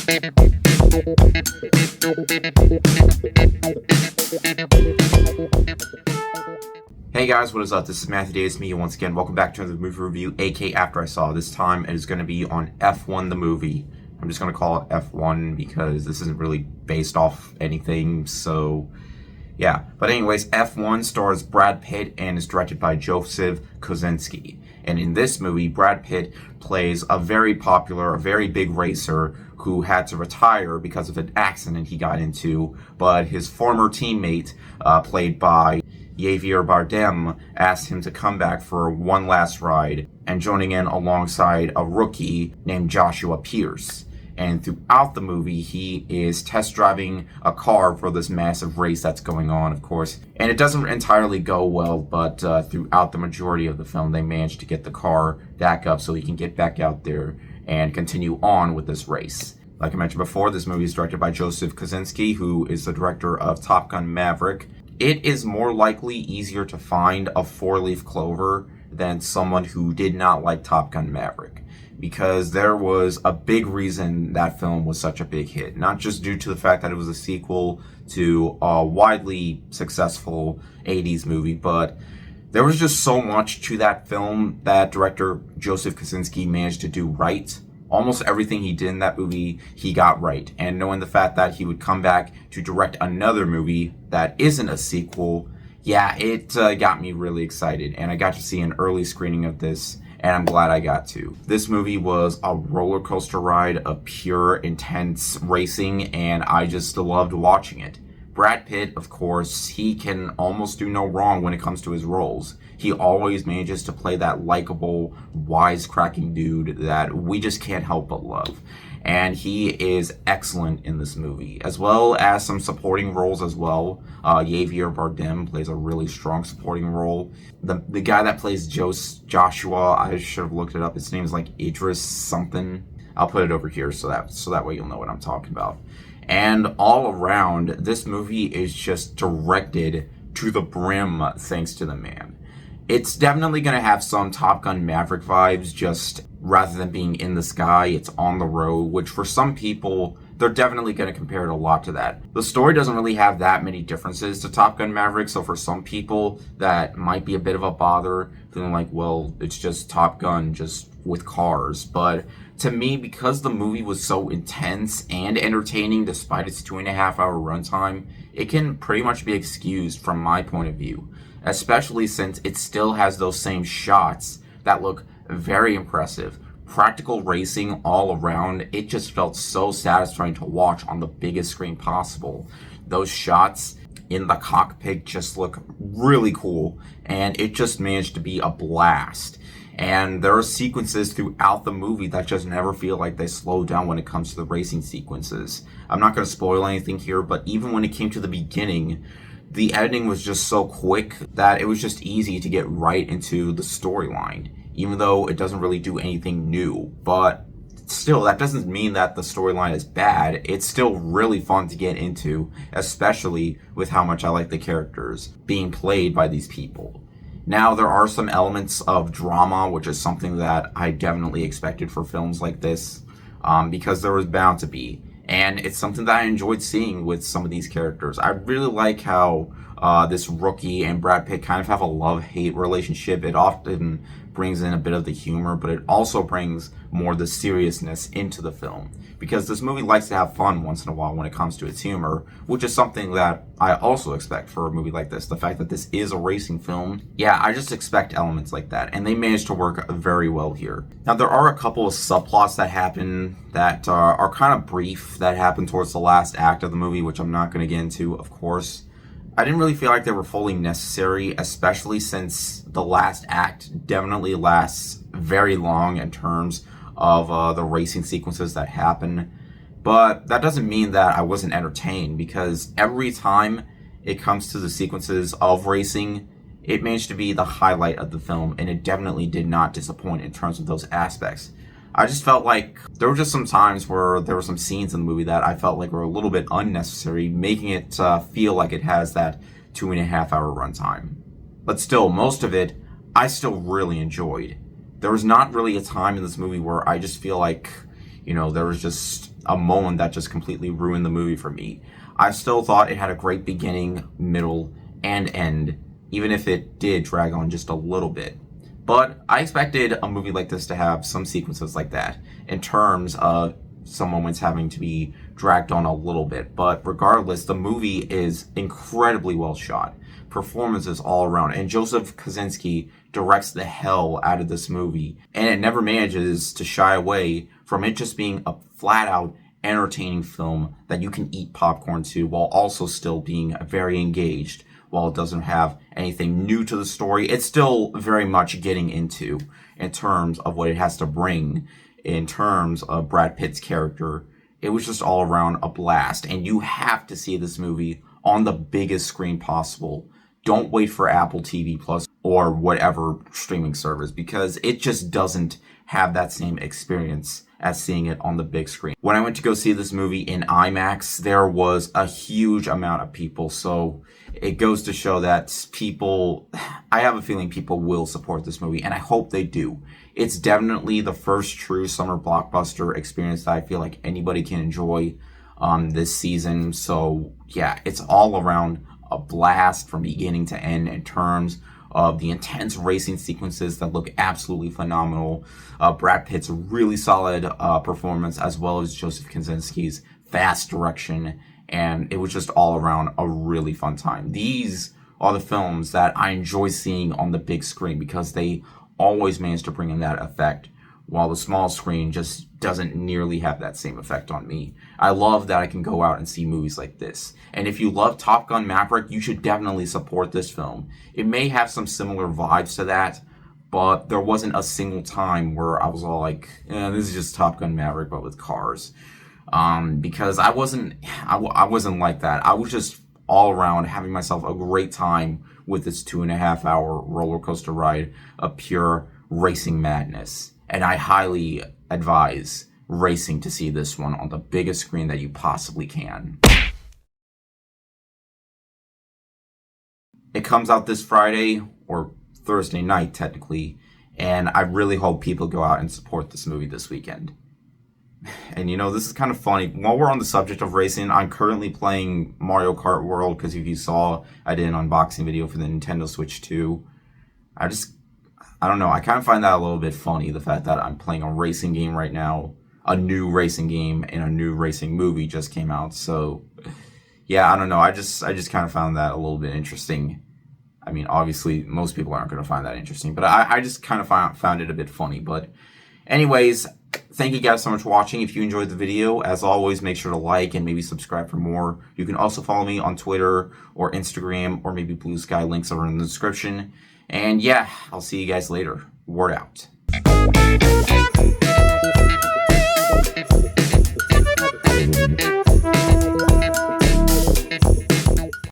Hey guys, what is up? This is Matthew Davis, me once again. Welcome back to another movie review, aka After I Saw. This time it is going to be on F1 the movie. I'm just going to call it F1 because this isn't really based off anything, so yeah. But anyways, F1 stars Brad Pitt and is directed by Joseph Kosinski. And in this movie, Brad Pitt plays a very popular, a very big racer who had to retire because of an accident he got into, but his former teammate, played by Javier Bardem, asked him to come back for one last ride, and joining in alongside a rookie named Joshua Pierce. And throughout the movie, he is test driving a car for this massive race that's going on, of course. And it doesn't entirely go well, but throughout the majority of the film, they manage to get the car back up so he can get back out there and continue on with this race. Like I mentioned before, this movie is directed by Joseph Kosinski, who is the director of Top Gun Maverick. It is more likely easier to find a four-leaf clover than someone who did not like Top Gun Maverick, because there was a big reason that film was such a big hit. Not just due to the fact that it was a sequel to a widely successful 80s movie, but there was just so much to that film that director Joseph Kosinski managed to do right. Almost everything he did in that movie, he got right. And knowing the fact that he would come back to direct another movie that isn't a sequel, yeah, it got me really excited. And I got to see an early screening of this, and I'm glad I got to. This movie was a roller coaster ride of pure, intense racing, and I just loved watching it. Brad Pitt, of course, he can almost do no wrong when it comes to his roles. He always manages to play that likable, wisecracking dude that we just can't help but love. And he is excellent in this movie, as well as some supporting roles as well. Javier Bardem plays a really strong supporting role. The guy that plays Joshua, I should have looked it up. His name is like Idris something. I'll put it over here so that way you'll know what I'm talking about. And all around, this movie is just directed to the brim thanks to the man. It's definitely going to have some Top Gun Maverick vibes, just rather than being in the sky, it's on the road, which for some people, they're definitely going to compare it a lot to that. The story doesn't really have that many differences to Top Gun Maverick, so for some people, that might be a bit of a bother, feeling like, well, it's just Top Gun, just with cars. But to me, because the movie was so intense and entertaining despite its 2.5-hour runtime, it can pretty much be excused from my point of view, especially since it still has those same shots that look very impressive. Practical racing all around, it just felt so satisfying to watch on the biggest screen possible. Those shots in the cockpit just look really cool, and it just managed to be a blast. And there are sequences throughout the movie that just never feel like they slow down when it comes to the racing sequences. I'm not going to spoil anything here, but even when it came to the beginning, the editing was just so quick that it was just easy to get right into the storyline, even though it doesn't really do anything new. But still, that doesn't mean that the storyline is bad. It's still really fun to get into, especially with how much I like the characters being played by these people. Now, there are some elements of drama, which is something that I definitely expected for films like this, because there was bound to be. And it's something that I enjoyed seeing with some of these characters. I really like how this rookie and Brad Pitt kind of have a love-hate relationship. It often brings in a bit of the humor, but it also brings more of the seriousness into the film. Because this movie likes to have fun once in a while when it comes to its humor, which is something that I also expect for a movie like this. The fact that this is a racing film, yeah, I just expect elements like that, and they managed to work very well here. Now, there are a couple of subplots that happen that are kind of brief, that happen towards the last act of the movie, which I'm not going to get into, of course. I didn't really feel like they were fully necessary, especially since the last act definitely lasts very long in terms of the racing sequences that happen. But that doesn't mean that I wasn't entertained, because every time it comes to the sequences of racing, it managed to be the highlight of the film, and it definitely did not disappoint in terms of those aspects. I just felt like there were just some times where there were some scenes in the movie that I felt like were a little bit unnecessary, making it feel like it has that 2.5-hour runtime. But still, most of it, I still really enjoyed. There was not really a time in this movie where I just feel like, there was just a moment that just completely ruined the movie for me. I still thought it had a great beginning, middle, and end, even if it did drag on just a little bit. But I expected a movie like this to have some sequences like that, in terms of some moments having to be dragged on a little bit. But regardless, the movie is incredibly well shot. Performances all around. And Joseph Kosinski directs the hell out of this movie. And it never manages to shy away from it just being a flat out entertaining film that you can eat popcorn to while also still being very engaged. While it doesn't have anything new to the story, it's still very much getting into in terms of what it has to bring in terms of Brad Pitt's character. It was just all around a blast, and you have to see this movie on the biggest screen possible. Don't wait for Apple TV Plus or whatever streaming service, because it just doesn't have that same experience as seeing it on the big screen. When I went to go see this movie in IMAX, there was a huge amount of people, so it goes to show that I have a feeling people will support this movie, and I hope they do. It's definitely the first true summer blockbuster experience that I feel like anybody can enjoy this season. So yeah, it's all around a blast from beginning to end in terms of the intense racing sequences that look absolutely phenomenal. Brad Pitt's really solid performance, as well as Joseph Kosinski's fast direction, and it was just all around a really fun time. These are the films that I enjoy seeing on the big screen because they always manage to bring in that effect, while the small screen just doesn't nearly have that same effect on me. I love that I can go out and see movies like this. And if you love Top Gun Maverick, you should definitely support this film. It may have some similar vibes to that, but there wasn't a single time where I was all like, this is just Top Gun Maverick, but with cars. Because I wasn't like that. I was just all around having myself a great time with this 2.5-hour roller coaster ride of pure racing madness. And I highly advise racing to see this one on the biggest screen that you possibly can. It comes out this Friday, or Thursday night technically, and I really hope people go out and support this movie this weekend. And this is kind of funny. While we're on the subject of racing, I'm currently playing Mario Kart World, because if you saw, I did an unboxing video for the Nintendo Switch 2. I don't know, I kind of find that a little bit funny, the fact that I'm playing a racing game right now. A new racing game and a new racing movie just came out, so yeah, I don't know, I just kind of found that a little bit interesting. I mean, obviously, most people aren't going to find that interesting, but I just kind of found it a bit funny. But anyways, thank you guys so much for watching. If you enjoyed the video, as always, make sure to like and maybe subscribe for more. You can also follow me on Twitter or Instagram or maybe Blue Sky. Links are in the description. And yeah, I'll see you guys later. Word out.